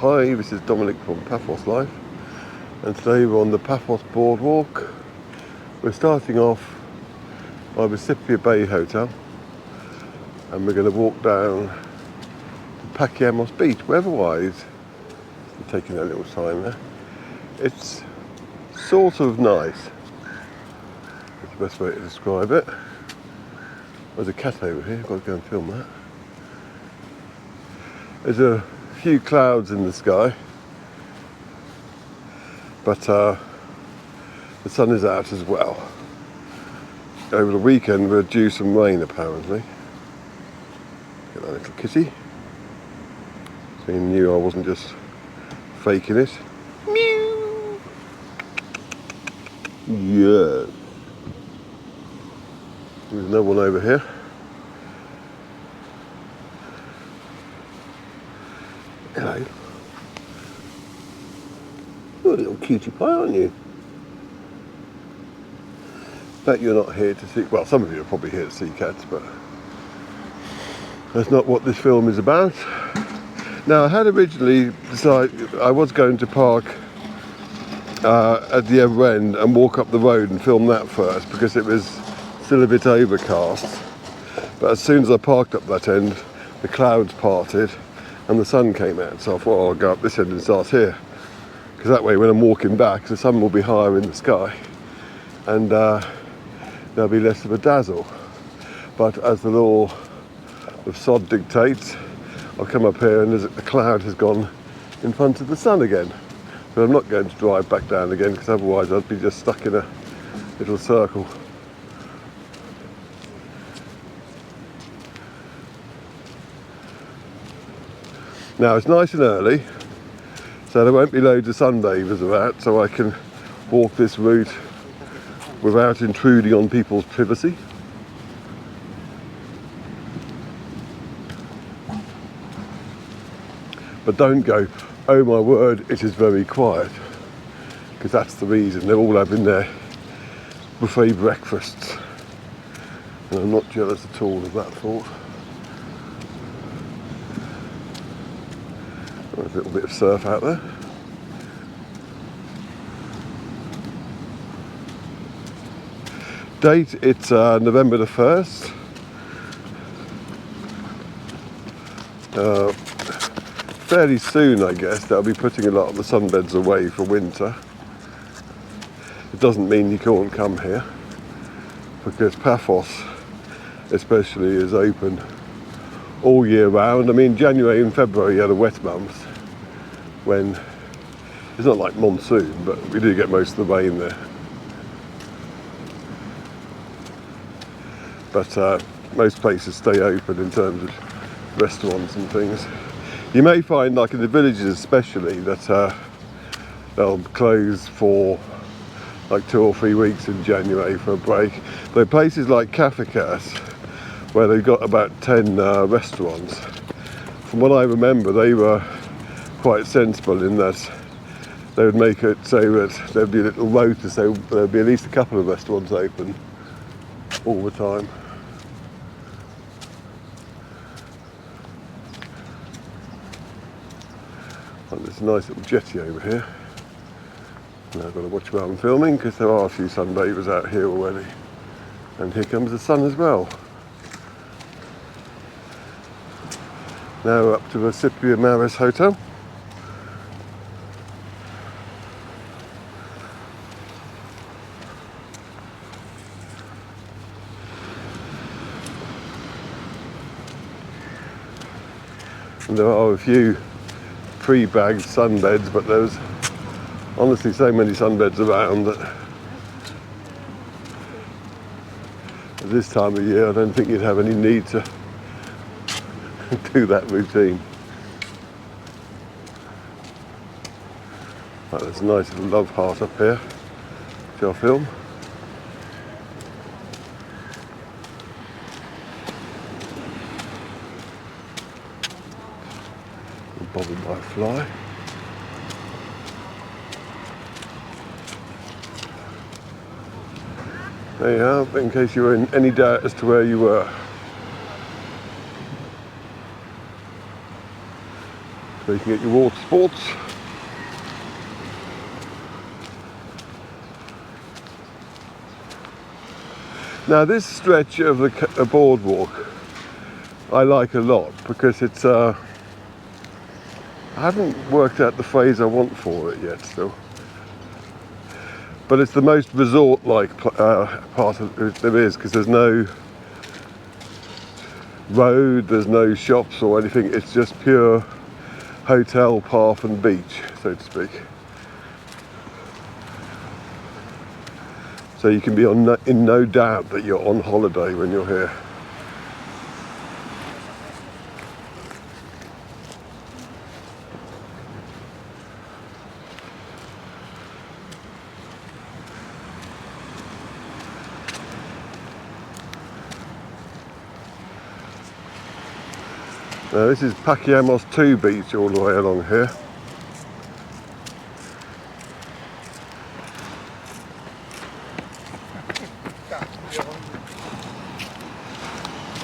Hi, this is Dominic from Paphos Life, and today we're on the Paphos Boardwalk. We're starting off by the Athena Beach Hotel, and we're going to walk down to Pachyammos Beach. Weather-wise, we're taking a little time there. It's sort of nice. That's the best way to describe it. There's a cat over here. I've got to go and film that. There's a few clouds in the sky, but the sun is out as well. Over the weekend we're due some rain apparently. Get that little kitty. So you knew I wasn't just faking it. Meow. Yes. There's another one over here. Hello. You're a little cutie pie, aren't you? Bet you're not here to see, well, some of you are probably here to see cats, but that's not what this film is about. Now, I had originally decided I was going to park at the other end and walk up the road and film that first because it was still a bit overcast. But as soon as I parked up that end, the clouds parted and the sun came out, so I thought, oh, I'll go up this end and start here, because that way when I'm walking back the sun will be higher in the sky and there'll be less of a dazzle. But as the law of sod dictates, I'll come up here and the cloud has gone in front of the sun again, so I'm not going to drive back down again because otherwise I'd be just stuck in a little circle. Now it's nice and early, so there won't be loads of sunbathers about, so I can walk this route without intruding on people's privacy. But don't go, oh my word, it is very quiet, because that's the reason. They're all having their buffet breakfasts, and I'm not jealous at all of that thought. There's a little bit of surf out there. Date, it's November the 1st. Fairly soon, I guess, they'll be putting a lot of the sunbeds away for winter. It doesn't mean you can't come here, because Paphos especially is open all year round. I mean, January and February are the wet months, when it's not like monsoon, but we do get most of the rain there. But most places stay open in terms of restaurants and things. You may find, like in the villages especially, that they'll close for like 2 or 3 weeks in January for a break. But places like Cyprus, where they've got about 10 restaurants, from what I remember, they were quite sensible in that they would make it so that there'd be a little rota, so there'd be at least a couple of restaurants open all the time. And there's a nice little jetty over here. Now I've got to watch where I'm filming because there are a few sunbathers out here already. And here comes the sun as well. Now we're up to the Mare Hotel. And there are a few pre-bagged sunbeds, but there's honestly so many sunbeds around that at this time of year I don't think you'd have any need to do that routine. Right, there's a nice little love heart up here, which I'll film. Bothered by a fly. There you are, in case you were in any doubt as to where you were. So you can get your water sports. Now this stretch of the boardwalk I like a lot because it's I haven't worked out the phrase I want for it yet still, but it's the most resort-like part of it there is, because there's no road, there's no shops or anything. It's just pure hotel, path and beach, so to speak. So you can be in no doubt that you're on holiday when you're here. Now this is Pachyammos 2 beach all the way along here.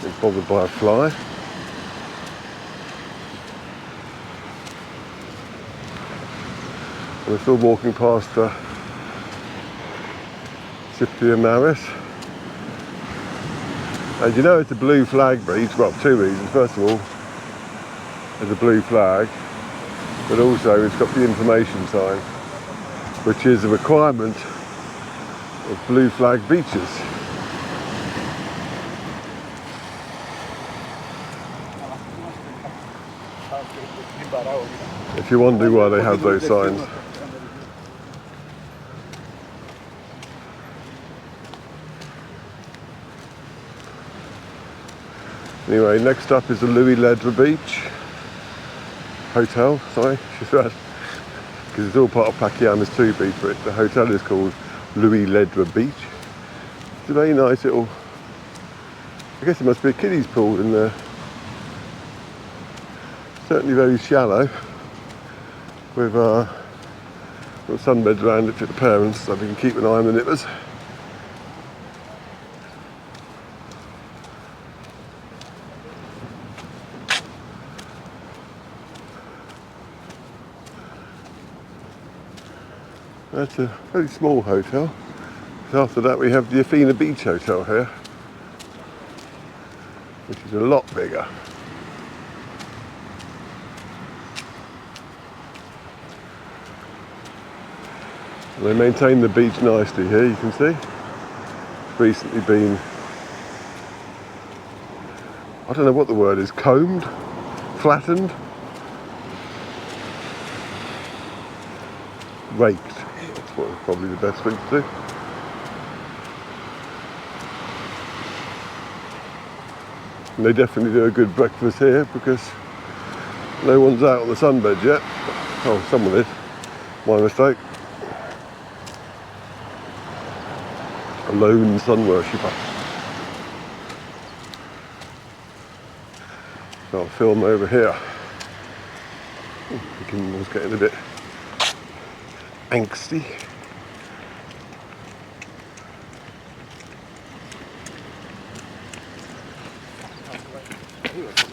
Been bothered by a fly. We're still walking past Mare. And you know it's a blue flag beach, well, for two reasons. First of all, there's a blue flag, but also it's got the information sign, which is a requirement of blue flag beaches. If you're wondering why they have those signs. Anyway, next up is the Royal Beach Hotel, sorry, because it's all part of Pachyammos 2 beach, but the hotel is called Royal Beach. It's a very nice little, I guess it must be a kiddies pool in there. Certainly very shallow, with little sunbeds around it for the parents, so they can keep an eye on the nippers. That's a very small hotel. So after that we have the Athena Beach Hotel here, which is a lot bigger. They maintain the beach nicely here, you can see. It's recently been, I don't know what the word is, combed, flattened, raked. That's probably the best thing to do. And they definitely do a good breakfast here because no one's out on the sunbed yet. Oh, someone is. My mistake. A lone sun worshipper. So I'll film over here. The camera's getting a bit angsty.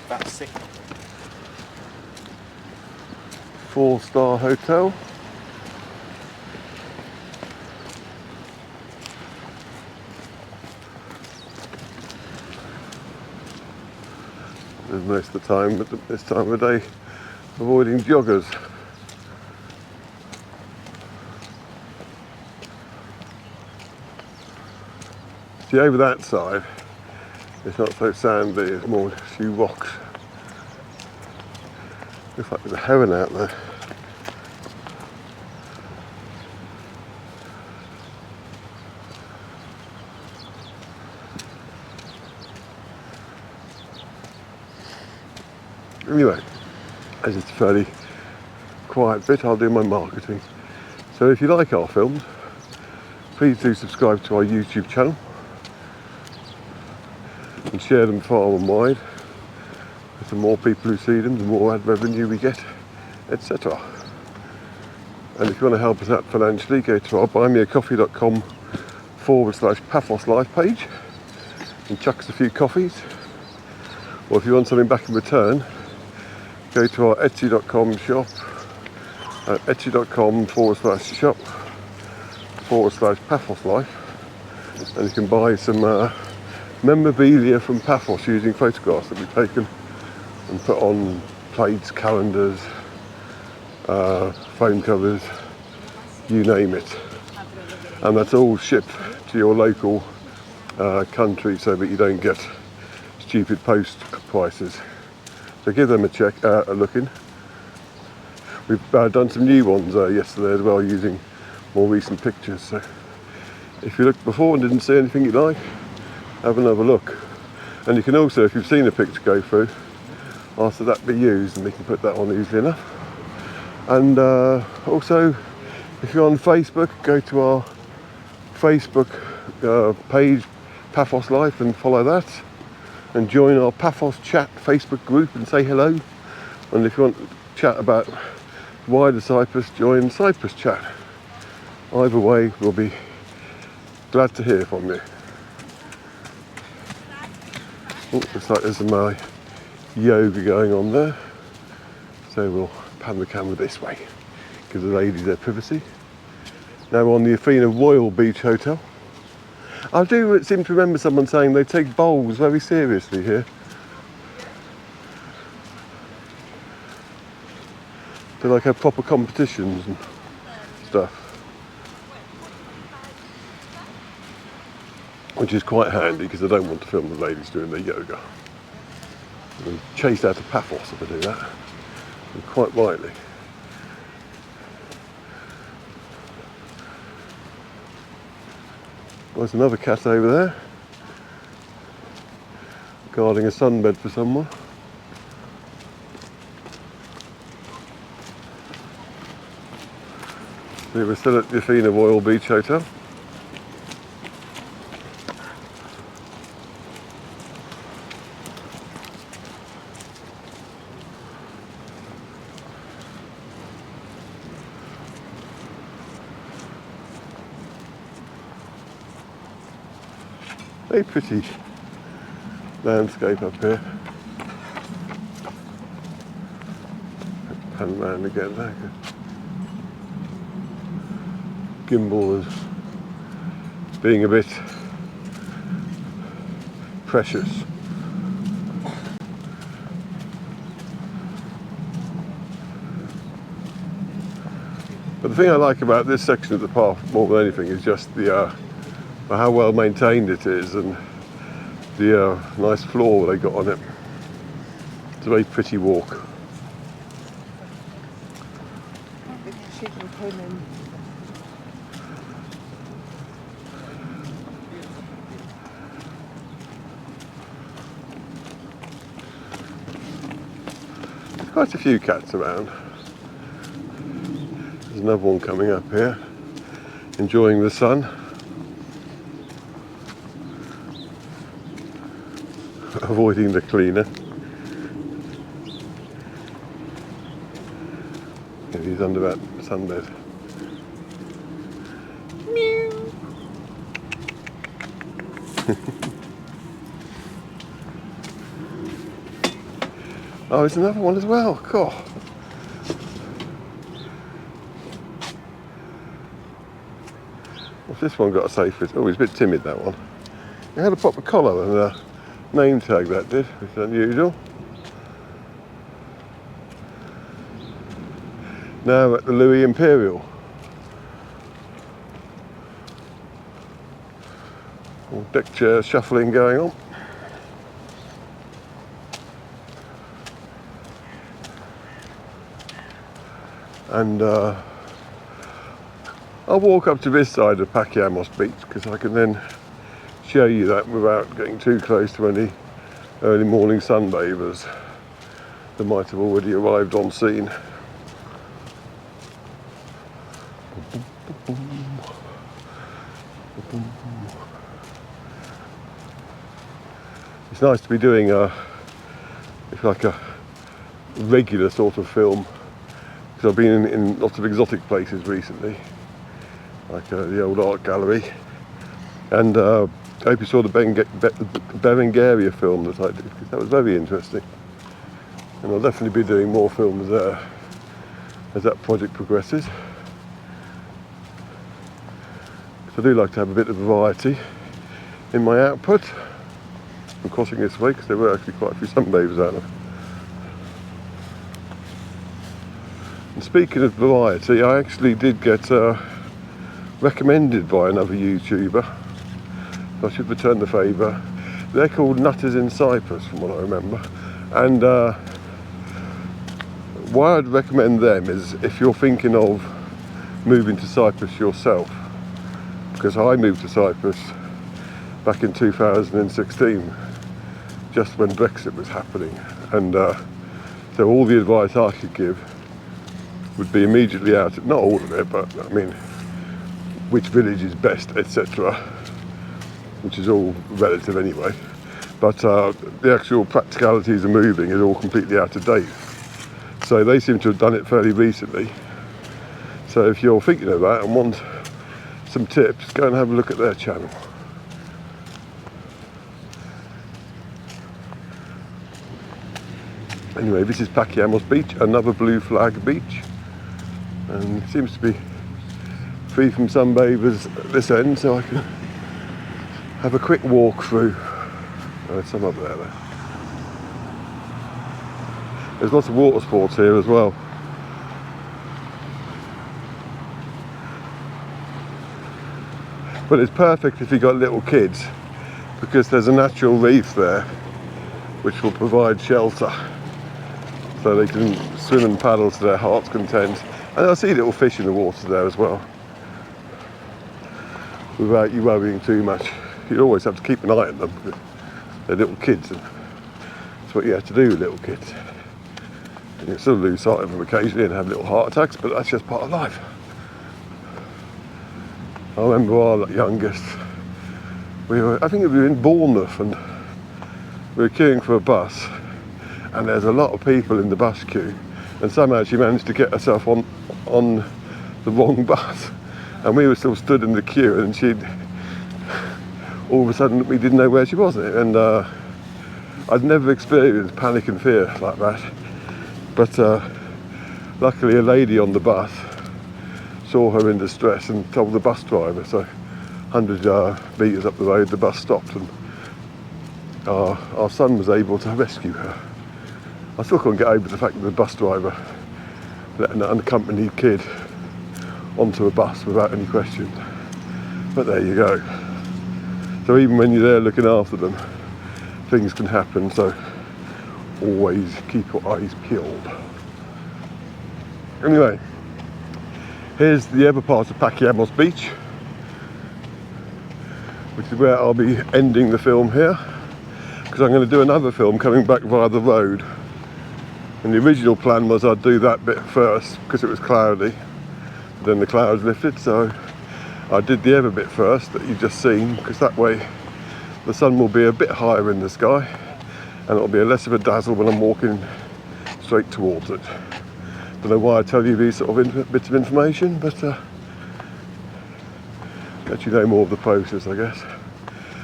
That's sick. 4-star hotel. As most of the time, but this time of day, avoiding joggers. See, over that side, it's not so sandy, it's more a few rocks. Looks like there's a heron out there. Anyway, as it's a fairly quiet bit, I'll do my marketing. So if you like our films, please do subscribe to our YouTube channel and share them far and wide. The more people who see them, the more ad revenue we get, etc. And if you want to help us out financially, go to our buymeacoffee.com/Paphos Life page and chuck us a few coffees. Or if you want something back in return, go to our etsy.com shop at etsy.com/shop/Paphos Life, and you can buy some memorabilia from Paphos using photographs that we've taken and put on plates, calendars, phone covers, you name it. And that's all shipped to your local country so that you don't get stupid post prices. So give them a look in. We've done some new ones yesterday as well, using more recent pictures. So if you looked before and didn't see anything you like, have another look. And you can also, if you've seen a picture go through, ask that that be used, and we can put that on easily enough. And also, if you're on Facebook, go to our Facebook page, Paphos Life, and follow that, and join our Paphos Chat Facebook group and say hello. And if you want to chat about wider Cyprus, join Cyprus Chat. Either way, we'll be glad to hear from you. Oh, looks like there's some yoga going on there, so we'll pan the camera this way, give the ladies their privacy. Now we're on the Athena Royal Beach Hotel. I do seem to remember someone saying they take bowls very seriously here. They like have proper competitions and stuff, which is quite handy because I don't want to film the ladies doing their yoga. I'm chased out of Paphos if I do that, and quite rightly. There's another cat over there, guarding a sunbed for someone. So we're still at the Athena Royal Beach Hotel. Very pretty landscape up here. Pan around again there. Gimbal is being a bit precious. But the thing I like about this section of the path more than anything is just the how well maintained it is, and the nice floor they got on it. It's a very pretty walk. There's quite a few cats around. There's another one coming up here, enjoying the sun. Avoiding the cleaner. Yeah, he's under that sunbed. Meow. Oh, there's another one as well. God. What's this one got to say for it? Oh, he's a bit timid, that one. He had a proper collar and a name tag, that did, which is unusual. Now at the Louis Imperial. All deck chair shuffling going on. And I'll walk up to this side of Pachyammos Beach because I can then show you that without getting too close to any early morning sunbathers that might have already arrived on scene. It's nice to be doing it's like a regular sort of film, because I've been in lots of exotic places recently, like the old art gallery, and I hope you saw the Berengaria film that I did, because that was very interesting. and I'll definitely be doing more films there as that project progresses. So I do like to have a bit of variety in my output. I'm crossing this way because there were actually quite a few sunbathers out there. And speaking of variety, I actually did get recommended by another YouTuber. I should return the favour. They're called Nutters in Cyprus, from what I remember. And why I'd recommend them is if you're thinking of moving to Cyprus yourself, because I moved to Cyprus back in 2016, just when Brexit was happening, and so all the advice I could give would be immediately out, not all of it, but I mean, which village is best, etc., which is all relative anyway, but the actual practicalities of moving is all completely out of date. So they seem to have done it fairly recently. So if you're thinking of that and want some tips, go and have a look at their channel. Anyway, this is Pachyammos Beach, another blue flag beach, and it seems to be free from sunbathers at this end, so I can have a quick walk through. There's some up there though. There's lots of water sports here as well. But it's perfect if you've got little kids, because there's a natural reef there which will provide shelter, so they can swim and paddle to their heart's content. And I see little fish in the water there as well, without you worrying too much. You always have to keep an eye on them, because they're little kids, and that's what you have to do with little kids. And you still lose sight of them occasionally and have little heart attacks, but that's just part of life. I remember our youngest, I think we were in Bournemouth, and we were queuing for a bus, and there's a lot of people in the bus queue, and somehow she managed to get herself on the wrong bus, and we were still stood in the queue, and she'd all of a sudden we didn't know where she was, and I'd never experienced panic and fear like that, but luckily a lady on the bus saw her in distress and told the bus driver, so 100 metres up the road the bus stopped, and our son was able to rescue her. I still can't get over the fact that the bus driver let an unaccompanied kid onto a bus without any questions. But there you go. So even when you're there looking after them, things can happen, so always keep your eyes peeled. Anyway, here's the other part of Pachyammos Beach, which is where I'll be ending the film here, because I'm going to do another film coming back via the road. And the original plan was I'd do that bit first because it was cloudy, then the clouds lifted, so I did the other bit first that you've just seen, because that way the sun will be a bit higher in the sky and it'll be less of a dazzle when I'm walking straight towards it. Don't know why I tell you these sort of bits of information, but let you know more of the process, I guess.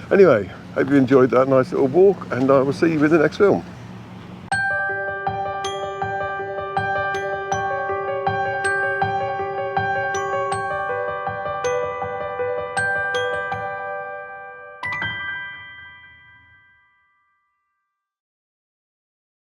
Anyway, hope you enjoyed that nice little walk, and I will see you in the next film.